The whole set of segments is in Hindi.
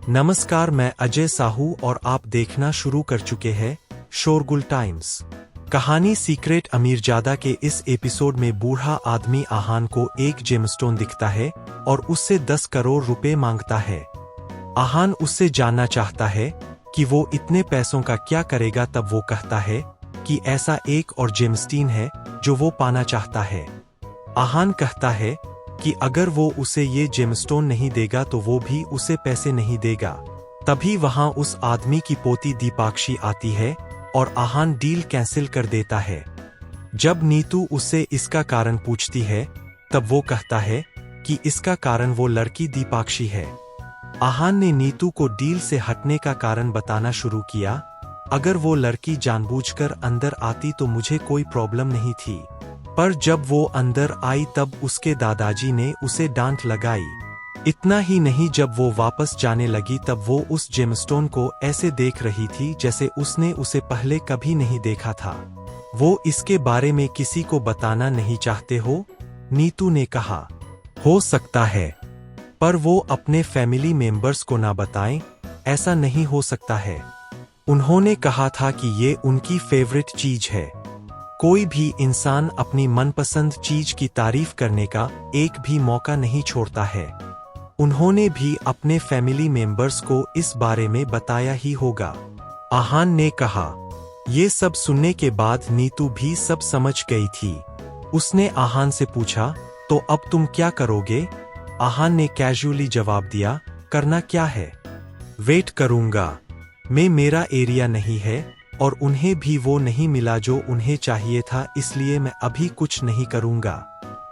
नमस्कार, मैं अजय साहू और आप देखना शुरू कर चुके हैं शोरगुल टाइम्स। कहानी सीक्रेट अमीरजादा के इस एपिसोड में बूढ़ा आदमी आहान को एक जेमस्टोन दिखता है और उससे 10 करोड़ रुपए मांगता है। आहान उससे जानना चाहता है कि वो इतने पैसों का क्या करेगा। तब वो कहता है कि ऐसा एक और जेमस्टीन है जो वो पाना चाहता है। आहान कहता है कि अगर वो उसे ये जेमस्टोन नहीं देगा तो वो भी उसे पैसे नहीं देगा। तभी वहां उस आदमी की पोती दीपाक्षी आती है और आहान डील कैंसिल कर देता है। जब नीतू उससे इसका कारण पूछती है तब वो कहता है कि इसका कारण वो लड़की दीपाक्षी है। आहान ने नीतू को डील से हटने का कारण बताना शुरू किया। अगर वो लड़की जानबूझकर अंदर आती तो मुझे कोई प्रॉब्लम नहीं थी, पर जब वो अंदर आई तब उसके दादाजी ने उसे डांट लगाई। इतना ही नहीं, जब वो वापस जाने लगी तब वो उस जेमस्टोन को ऐसे देख रही थी जैसे उसने उसे पहले कभी नहीं देखा था। वो इसके बारे में किसी को बताना नहीं चाहते हो? नीतू ने कहा। हो सकता है, पर वो अपने फैमिली मेंबर्स को ना बताएं। ऐसा नहीं हो सकता है। उन्होंने कहा था कि ये उनकी फेवरेट चीज है। कोई भी इंसान अपनी मनपसंद चीज की तारीफ करने का एक भी मौका नहीं छोड़ता है। उन्होंने भी अपने फैमिली मेंबर्स को इस बारे में बताया ही होगा, आहान ने कहा। ये सब सुनने के बाद नीतू भी सब समझ गई थी। उसने आहान से पूछा, तो अब तुम क्या करोगे? आहान ने कैजुअली जवाब दिया, करना क्या है? वेट करूंगा। मेरा एरिया नहीं है और उन्हें भी वो नहीं मिला जो उन्हें चाहिए था, इसलिए मैं अभी कुछ नहीं करूंगा।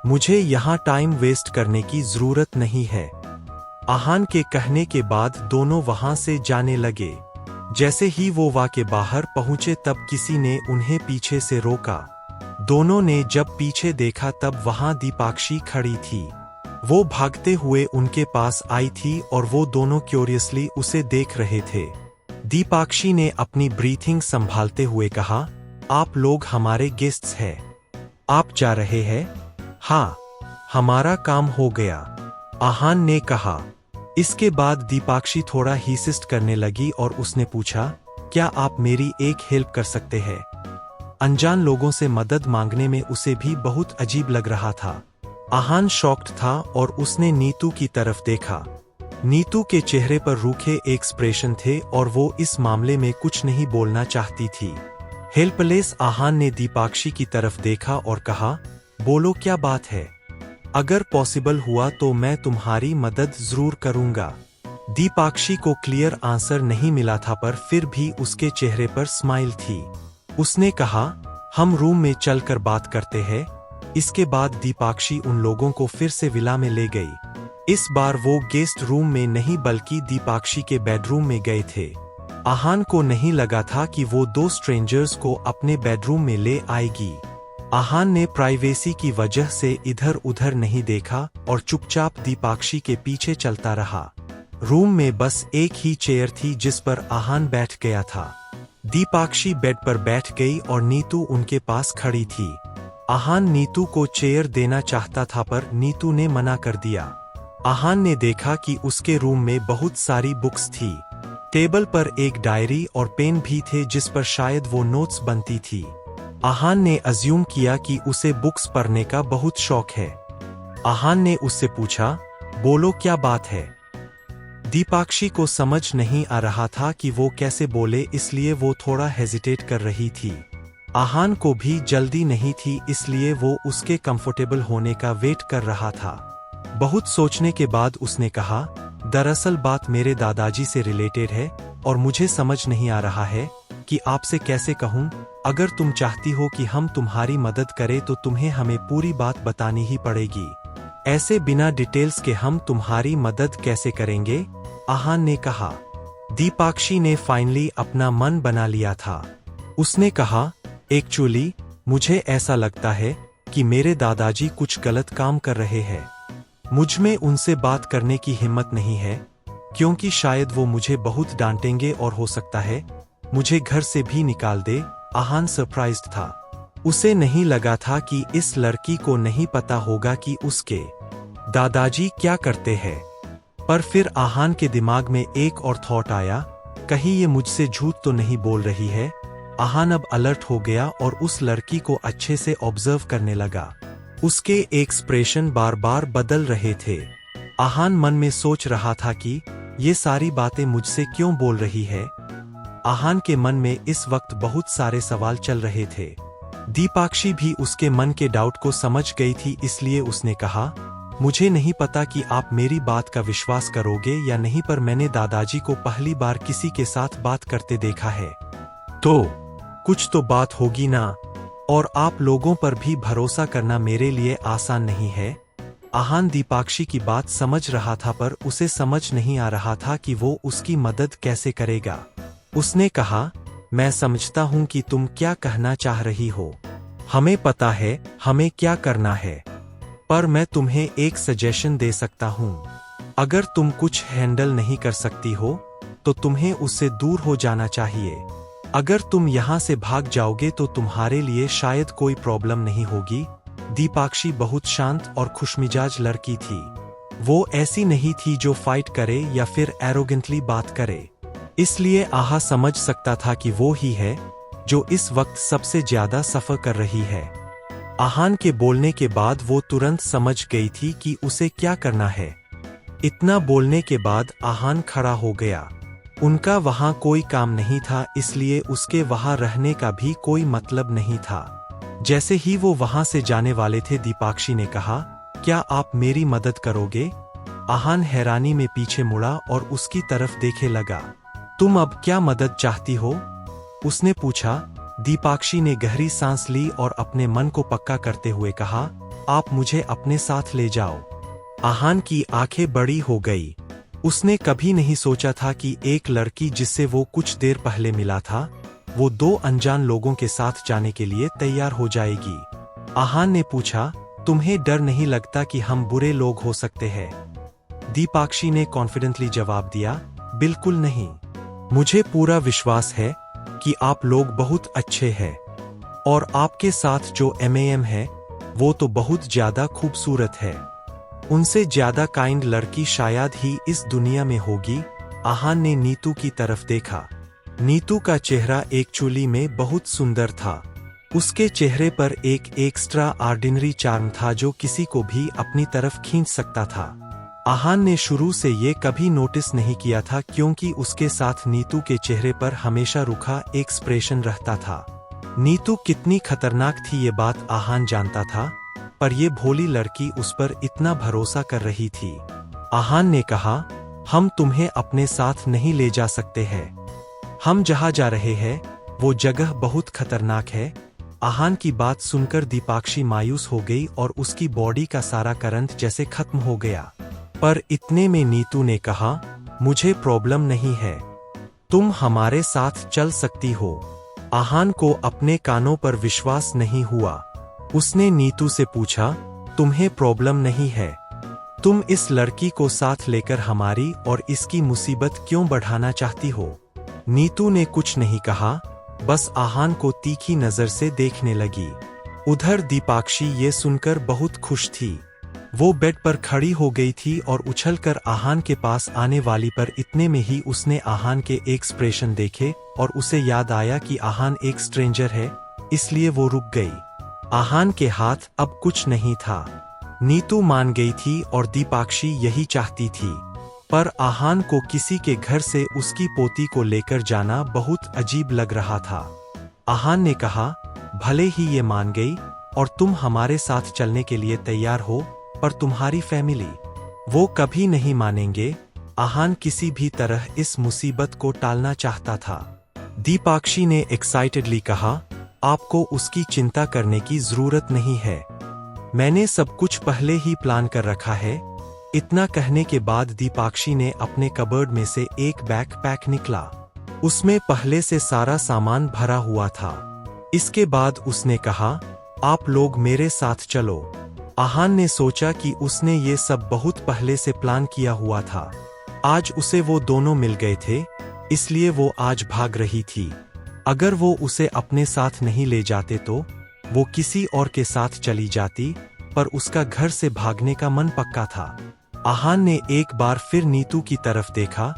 मुझे यहाँ टाइम वेस्ट करने की जरूरत नहीं है। आहान के कहने के बाद दोनों वहां से जाने लगे। जैसे ही वो वहां के बाहर पहुंचे तब किसी ने उन्हें पीछे से रोका। दोनों ने जब पीछे देखा तब वहां दीपाक्षी खड़ी थी। वो भागते हुए उनके पास आई थी और वो दोनों क्यूरियसली उसे देख रहे थे। दीपाक्षी ने अपनी ब्रीथिंग संभालते हुए कहा, आप लोग हमारे गेस्ट्स हैं। आप जा रहे हैं? हाँ, हमारा काम हो गया, आहान ने कहा। इसके बाद दीपाक्षी थोड़ा हिसिस्ट करने लगी और उसने पूछा, क्या आप मेरी एक हेल्प कर सकते हैं? अनजान लोगों से मदद मांगने में उसे भी बहुत अजीब लग रहा था। आहान शॉक्ड था और उसने नीतू की तरफ देखा। नीतू के चेहरे पर रूखे एक्सप्रेशन थे और वो इस मामले में कुछ नहीं बोलना चाहती थी। हेल्पलेस आहान ने दीपाक्षी की तरफ देखा और कहा, बोलो क्या बात है? अगर पॉसिबल हुआ तो मैं तुम्हारी मदद जरूर करूंगा। दीपाक्षी को क्लियर आंसर नहीं मिला था, पर फिर भी उसके चेहरे पर स्माइल थी। उसने कहा, हम रूम में चलकर बात करते हैं। इसके बाद दीपाक्षी उन लोगों को फिर से विला में ले गई। इस बार वो गेस्ट रूम में नहीं बल्कि दीपाक्षी के बेडरूम में गए थे। आहान को नहीं लगा था कि वो दो स्ट्रेंजर्स को अपने बेडरूम में ले आएगी। आहान ने प्राइवेसी की वजह से इधर उधर नहीं देखा और चुपचाप दीपाक्षी के पीछे चलता रहा। रूम में बस एक ही चेयर थी जिस पर आहान बैठ गया था। दीपाक्षी बेड पर बैठ गई और नीतू उनके पास खड़ी थी। आहान नीतू को चेयर देना चाहता था, पर नीतू ने मना कर दिया। आहान ने देखा कि उसके रूम में बहुत सारी बुक्स थी। टेबल पर एक डायरी और पेन भी थे जिस पर शायद वो नोट्स बनती थी। आहान ने अज्यूम किया कि उसे बुक्स पढ़ने का बहुत शौक है। आहान ने उससे पूछा, बोलो क्या बात है? दीपाक्षी को समझ नहीं आ रहा था कि वो कैसे बोले, इसलिए वो थोड़ा हेजिटेट कर रही थी। आहान को भी जल्दी नहीं थी, इसलिए वो उसके कंफर्टेबल होने का वेट कर रहा था। बहुत सोचने के बाद उसने कहा, दरअसल बात मेरे दादाजी से रिलेटेड है और मुझे समझ नहीं आ रहा है कि आपसे कैसे कहूँ। अगर तुम चाहती हो कि हम तुम्हारी मदद करें तो तुम्हें हमें पूरी बात बतानी ही पड़ेगी। ऐसे बिना डिटेल्स के हम तुम्हारी मदद कैसे करेंगे? आहान ने कहा। दीपाक्षी ने फाइनली अपना मन बना लिया था। उसने कहा, एक्चुअली मुझे ऐसा लगता है कि मेरे दादाजी कुछ गलत काम कर रहे हैं। मुझ में उनसे बात करने की हिम्मत नहीं है, क्योंकि शायद वो मुझे बहुत डांटेंगे और हो सकता है मुझे घर से भी निकाल दे। आहान सरप्राइज्ड था। उसे नहीं लगा था कि इस लड़की को नहीं पता होगा कि उसके दादाजी क्या करते हैं। पर फिर आहान के दिमाग में एक और थॉट आया, कहीं ये मुझसे झूठ तो नहीं बोल रही है। आहान अब अलर्ट हो गया और उस लड़की को अच्छे से ऑब्जर्व करने लगा। उसके एक्सप्रेशन बार बार बदल रहे थे। आहान मन में सोच रहा था कि ये सारी बातें मुझसे क्यों बोल रही है। आहान के मन में इस वक्त बहुत सारे सवाल चल रहे थे। दीपाक्षी भी उसके मन के डाउट को समझ गई थी, इसलिए उसने कहा, मुझे नहीं पता कि आप मेरी बात का विश्वास करोगे या नहीं, पर मैंने दादाजी को पहली बार किसी के साथ बात करते देखा है, तो कुछ तो बात होगी ना। और आप लोगों पर भी भरोसा करना मेरे लिए आसान नहीं है। आहान दीपाक्षी की बात समझ रहा था, पर उसे समझ नहीं आ रहा था कि वो उसकी मदद कैसे करेगा। उसने कहा, मैं समझता हूं कि तुम क्या कहना चाह रही हो। हमें पता है हमें क्या करना है, पर मैं तुम्हें एक सजेशन दे सकता हूं। अगर तुम कुछ हैंडल नहीं कर सकती हो तो तुम्हें उससे दूर हो जाना चाहिए। अगर तुम यहाँ से भाग जाओगे तो तुम्हारे लिए शायद कोई प्रॉब्लम नहीं होगी। दीपाक्षी बहुत शांत और खुशमिजाज लड़की थी। वो ऐसी नहीं थी जो फाइट करे या फिर एरोगेंटली बात करे। इसलिए आहा समझ सकता था कि वो ही है जो इस वक्त सबसे ज्यादा सफर कर रही है। आहान के बोलने के बाद वो तुरंत समझ गई थी कि उसे क्या करना है। इतना बोलने के बाद आहान खड़ा हो गया। उनका वहां कोई काम नहीं था, इसलिए उसके वहां रहने का भी कोई मतलब नहीं था। जैसे ही वो वहां से जाने वाले थे, दीपाक्षी ने कहा, क्या आप मेरी मदद करोगे? आहान हैरानी में पीछे मुड़ा और उसकी तरफ देखे लगा। तुम अब क्या मदद चाहती हो? उसने पूछा। दीपाक्षी ने गहरी सांस ली और अपने मन को पक्का करते हुए कहा, आप मुझे अपने साथ ले जाओ। आहान की आंखें बड़ी हो गई। उसने कभी नहीं सोचा था कि एक लड़की जिससे वो कुछ देर पहले मिला था, वो दो अनजान लोगों के साथ जाने के लिए तैयार हो जाएगी। आहान ने पूछा, तुम्हें डर नहीं लगता कि हम बुरे लोग हो सकते हैं? दीपाक्षी ने कॉन्फिडेंटली जवाब दिया, बिल्कुल नहीं। मुझे पूरा विश्वास है कि आप लोग बहुत अच्छे हैं, और आपके साथ जो MAM है वो तो बहुत ज्यादा खूबसूरत है। उनसे ज्यादा काइंड लड़की शायद ही इस दुनिया में होगी। आहान ने नीतू की तरफ देखा। नीतू का चेहरा एक्चुअली में बहुत सुंदर था। उसके चेहरे पर एक एक्स्ट्रा ऑर्डिनरी चार्म था जो किसी को भी अपनी तरफ खींच सकता था। आहान ने शुरू से ये कभी नोटिस नहीं किया था, क्योंकि उसके साथ नीतू के चेहरे पर हमेशा रुखा एक्सप्रेशन रहता था। नीतू कितनी खतरनाक थी ये बात आहान जानता था, पर ये भोली लड़की उस पर इतना भरोसा कर रही थी। आहान ने कहा, हम तुम्हें अपने साथ नहीं ले जा सकते हैं। हम जहाँ जा रहे हैं वो जगह बहुत खतरनाक है। आहान की बात सुनकर दीपाक्षी मायूस हो गई और उसकी बॉडी का सारा करंट जैसे खत्म हो गया। पर इतने में नीतू ने कहा, मुझे प्रॉब्लम नहीं है, तुम हमारे साथ चल सकती हो। आहान को अपने कानों पर विश्वास नहीं हुआ। उसने नीतू से पूछा, तुम्हें प्रॉब्लम नहीं है? तुम इस लड़की को साथ लेकर हमारी और इसकी मुसीबत क्यों बढ़ाना चाहती हो? नीतू ने कुछ नहीं कहा, बस आहान को तीखी नजर से देखने लगी। उधर दीपाक्षी ये सुनकर बहुत खुश थी। वो बेड पर खड़ी हो गई थी और उछलकर आहान के पास आने वाली, पर इतने में ही उसने आहान के एक्सप्रेशन देखे और उसे याद आया कि आहान एक स्ट्रेंजर है, इसलिए वो रुक गई। आहान के हाथ अब कुछ नहीं था। नीतू मान गई थी और दीपाक्षी यही चाहती थी, पर आहान को किसी के घर से उसकी पोती को लेकर जाना बहुत अजीब लग रहा था। आहान ने कहा, भले ही ये मान गई और तुम हमारे साथ चलने के लिए तैयार हो, पर तुम्हारी फैमिली, वो कभी नहीं मानेंगे। आहान किसी भी तरह इस मुसीबत को टालना चाहता था। दीपाक्षी ने एक्साइटेडली कहा, आपको उसकी चिंता करने की जरूरत नहीं है, मैंने सब कुछ पहले ही प्लान कर रखा है। इतना कहने के बाद दीपाक्षी ने अपने कबर्ड में से एक बैकपैक निकला। उसमें पहले से सारा सामान भरा हुआ था। इसके बाद उसने कहा, आप लोग मेरे साथ चलो। आहान ने सोचा कि उसने ये सब बहुत पहले से प्लान किया हुआ था। आज उसे वो दोनों मिल गए थे, इसलिए वो आज भाग रही थी। अगर वो उसे अपने साथ नहीं ले जाते तो वो किसी और के साथ चली जाती, पर उसका घर से भागने का मन पक्का था। आहान ने एक बार फिर नीतू की तरफ देखा,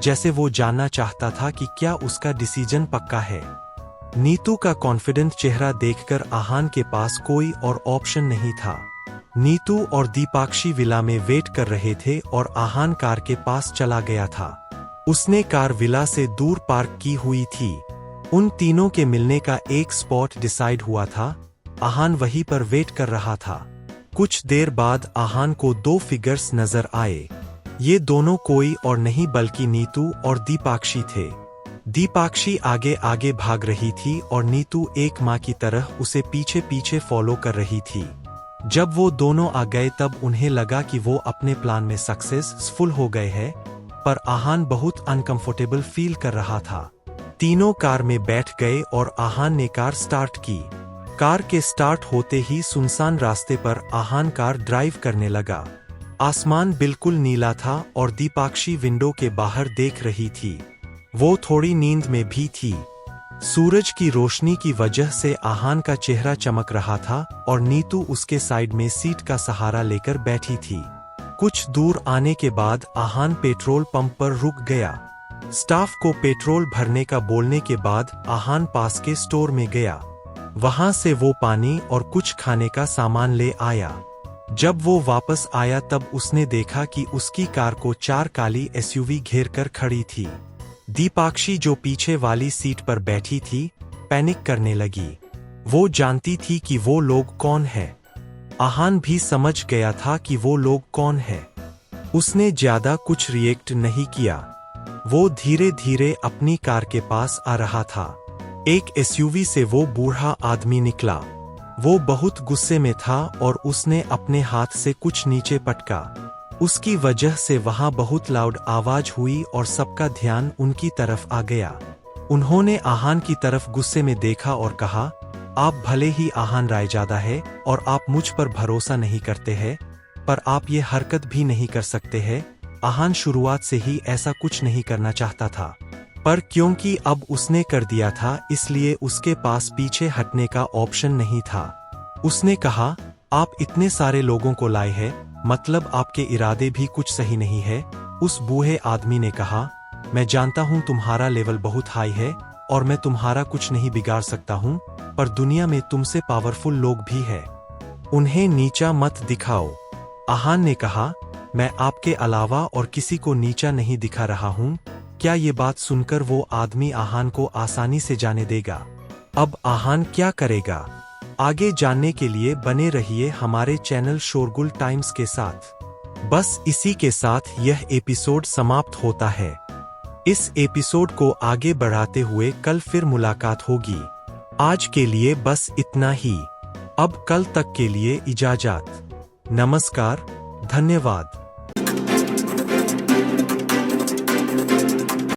जैसे वो जानना चाहता था कि क्या उसका डिसीजन पक्का है। नीतू का कॉन्फिडेंट चेहरा देखकर आहान के पास कोई और ऑप्शन नहीं था। नीतू और दीपाक्षी विला में वेट कर रहे थे और आहान कार के पास चला गया था। उसने कार विला से दूर पार्क की हुई थी। उन तीनों के मिलने का एक स्पॉट डिसाइड हुआ था। आहान वहीं पर वेट कर रहा था। कुछ देर बाद आहान को दो फिगर्स नजर आए। ये दोनों कोई और नहीं बल्कि नीतू और दीपाक्षी थे। दीपाक्षी आगे आगे भाग रही थी और नीतू एक माँ की तरह उसे पीछे पीछे फॉलो कर रही थी। जब वो दोनों आ गए तब उन्हें लगा कि वो अपने प्लान में सक्सेसफुल हो गए हैं, पर आहान बहुत अनकंफर्टेबल फील कर रहा था। तीनों कार में बैठ गए और आहान ने कार स्टार्ट की। कार के स्टार्ट होते ही सुनसान रास्ते पर आहान कार ड्राइव करने लगा। आसमान बिल्कुल नीला था और दीपाक्षी विंडो के बाहर देख रही थी। वो थोड़ी नींद में भी थी। सूरज की रोशनी की वजह से आहान का चेहरा चमक रहा था और नीतू उसके साइड में सीट का सहारा लेकर बैठी थी। कुछ दूर आने के बाद आहान पेट्रोल पंप पर रुक गया। स्टाफ को पेट्रोल भरने का बोलने के बाद आहान पास के स्टोर में गया। वहां से वो पानी और कुछ खाने का सामान ले आया। जब वो वापस आया तब उसने देखा कि उसकी कार को 4 काली एसयूवी घेर कर खड़ी थी। दीपाक्षी जो पीछे वाली सीट पर बैठी थी, पैनिक करने लगी। वो जानती थी कि वो लोग कौन है। आहान भी समझ गया था कि वो लोग कौन है। उसने ज्यादा कुछ रिएक्ट नहीं किया। वो धीरे धीरे अपनी कार के पास आ रहा था। एक एसयूवी से वो बूढ़ा आदमी निकला। वो बहुत गुस्से में था और उसने अपने हाथ से कुछ नीचे पटका। उसकी वजह से वहां बहुत लाउड आवाज हुई और सबका ध्यान उनकी तरफ आ गया। उन्होंने आहान की तरफ गुस्से में देखा और कहा, आप भले ही आहान रायजादा है और आप मुझ पर भरोसा नहीं करते हैं, पर आप ये हरकत भी नहीं कर सकते हैं। आहान शुरुआत से ही ऐसा कुछ नहीं करना चाहता था, पर क्योंकि अब उसने कर दिया था इसलिए उसके पास पीछे हटने का ऑप्शन नहीं था। उसने कहा, आप इतने सारे लोगों को लाए हैं, मतलब आपके इरादे भी कुछ सही नहीं है। उस बूढ़े आदमी ने कहा, मैं जानता हूं तुम्हारा लेवल बहुत हाई है और मैं तुम्हारा कुछ नहीं बिगाड़ सकता हूं, पर दुनिया में तुमसे पावरफुल लोग भी हैं। उन्हें नीचा मत दिखाओ। आहान ने कहा, मैं आपके अलावा और किसी को नीचा नहीं दिखा रहा हूं। क्या ये बात सुनकर वो आदमी आहान को आसानी से जाने देगा? अब आहान क्या करेगा? आगे जानने के लिए बने रहिए हमारे चैनल शोरगुल टाइम्स के साथ। बस इसी के साथ यह एपिसोड समाप्त होता है। इस एपिसोड को आगे बढ़ाते हुए कल फिर मुलाकात होगी। आज के लिए बस इतना ही। अब कल तक के लिए इजाजत। नमस्कार, धन्यवाद।